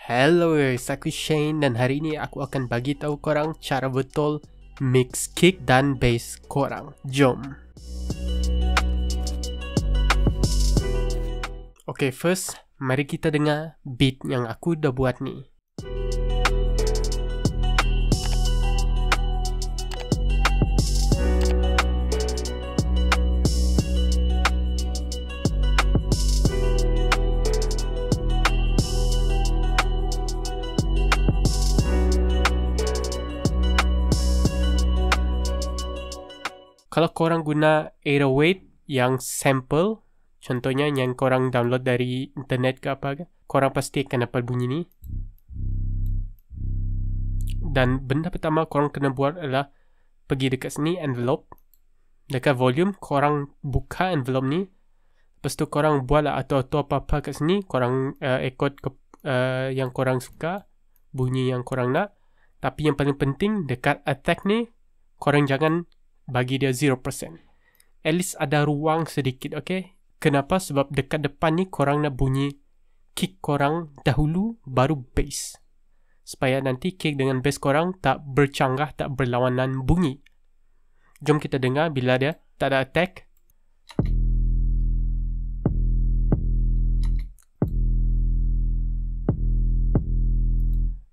Hello guys, aku Shane dan hari ini aku akan bagi tahu korang cara betul mix kick dan bass korang. Jom. Okay, first mari kita dengar beat yang aku dah buat ni. Kalau korang guna 808 yang sample, contohnya yang korang download dari internet ke apa ke, korang pasti akan dapat bunyi ni. Dan benda pertama korang kena buat adalah pergi dekat sini, envelope. Dekat volume, korang buka envelope ni. Lepas tu korang buatlah atau apa-apa kat sini. Korang ikut yang korang suka, bunyi yang korang nak. Tapi yang paling penting, dekat attack ni, korang jangan bagi dia 0%. At least ada ruang sedikit, okay? Kenapa? Sebab dekat depan ni korang nak bunyi kick korang dahulu, baru bass. Supaya nanti kick dengan bass korang tak bercanggah, tak berlawanan bunyi. Jom kita dengar bila dia tak ada attack.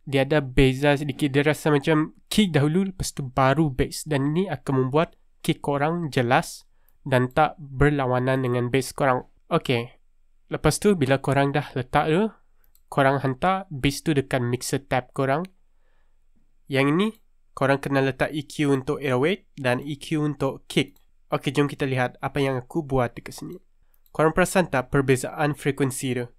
Dia ada beza sedikit. Dia rasa macam kick dahulu, lepas tu baru bass. Dan ini akan membuat kick korang jelas dan tak berlawanan dengan bass korang. Okay. Lepas tu, bila korang dah letak tu, korang hantar bass tu dekat mixer tab korang. Yang ini, korang kena letak EQ untuk 808 dan EQ untuk kick. Okay, jom kita lihat apa yang aku buat dekat sini. Korang perasan tak perbezaan frekuensi tu?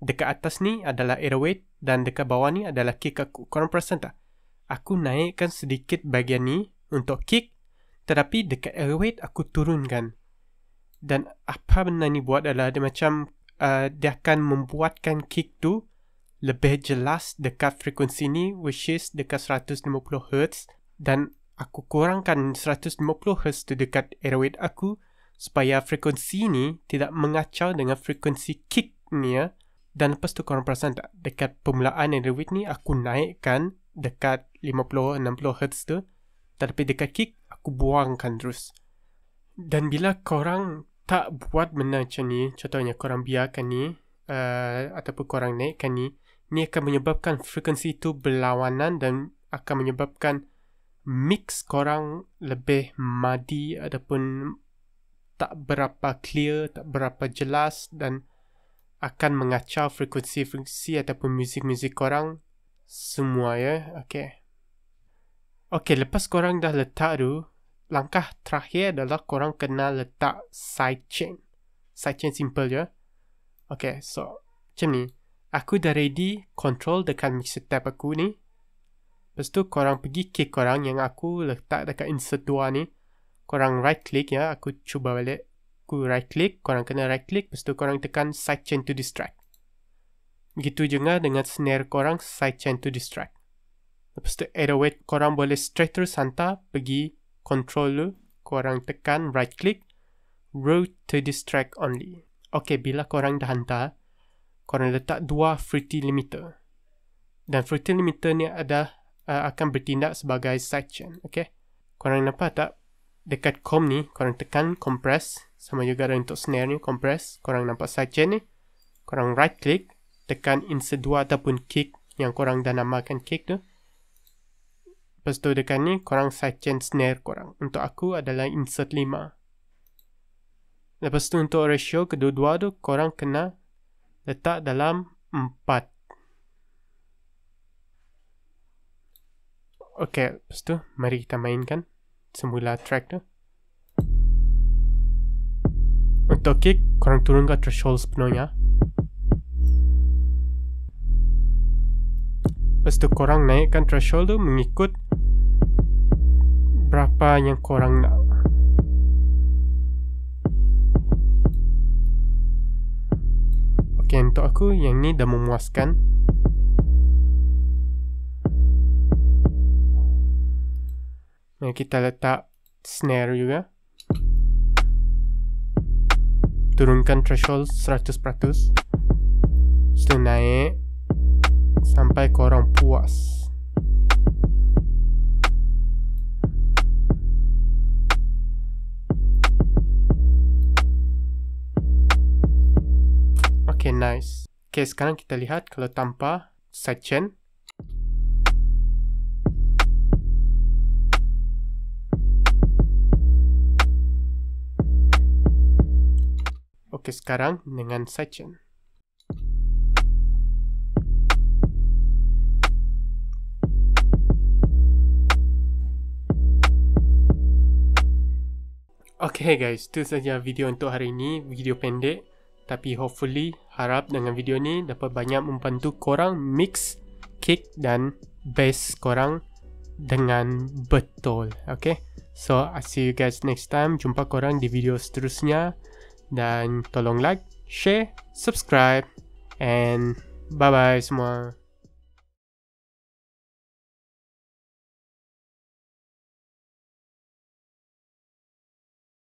Dekat atas ni adalah 808 dan dekat bawah ni adalah kick aku. Korang perasan tak? Aku naikkan sedikit bahagian ni untuk kick, tetapi dekat 808 aku turunkan. Dan apa benda ni buat adalah dia macam dia akan membuatkan kick tu lebih jelas dekat frekuensi ni, which is dekat 150Hz. Dan aku kurangkan 150Hz tu dekat 808 aku supaya frekuensi ni tidak mengacau dengan frekuensi kick ni ya. Dan lepas tu korang perasan tak, dekat permulaan yang rewit ni aku naikkan dekat 50-60Hz tu, tapi dekat kick aku buangkan terus. Dan bila korang tak buat benda macam ni, contohnya korang biarkan ni ataupun korang naikkan ni akan menyebabkan frekuensi tu berlawanan dan akan menyebabkan mix korang lebih muddy ataupun tak berapa clear, tak berapa jelas, dan akan mengacau frekuensi-frekuensi ataupun muzik-muzik korang semua ya. Okay, lepas korang dah letak tu, langkah terakhir adalah korang kena letak sidechain. Sidechain simple je. Okay, so macam ni. Aku dah ready control dekat mixer tab aku ni. Lepas tu korang pergi kick korang yang aku letak dekat insert 2 ni. Korang right click ya. Aku cuba balik. Aku right click, korang kena right click, lepas tu korang tekan sidechain to distract. Begitu juga dengan snare korang, sidechain to distract. Lepas tu 808 korang boleh straight terus hantar, pergi control lu, korang tekan right click, route to distract only. Okay, bila korang dah hantar, korang letak 2 fruity limiter. Dan fruity limiter ni akan bertindak sebagai sidechain. Okay, korang nampak tak? Dekat com ni, korang tekan compress. Sama juga untuk snare ni, compress. Korang nampak sidechain ni. Korang right click, tekan insert 2 ataupun kick yang korang dah namakan kick tu. Lepas tu dekat ni, korang sidechain snare korang. Untuk aku adalah insert 5. Lepas tu untuk ratio kedua-dua tu, korang kena letak dalam 4. Okay, lepas tu mari kita mainkan semula track tu. Untuk kick, korang turunkan threshold sepenuhnya. Lepas tu korang naikkan threshold tu mengikut berapa yang korang nak. Okay, untuk aku yang ni dah memuaskan. Mari kita letak snare juga. Turunkan threshold 100%. Lepas tu naik sampai korang puas. Okay, nice. Okay, sekarang kita lihat kalau tanpa sidechain. Okay, sekarang dengan sidechain. Okay guys, itu saja video untuk hari ini. Video pendek, tapi hopefully harap dengan video ni dapat banyak membantu korang mix kick dan bass korang dengan betul. Okay, so I see you guys next time. Jumpa korang di video seterusnya. Dan tolong like, share, subscribe, and bye-bye semua.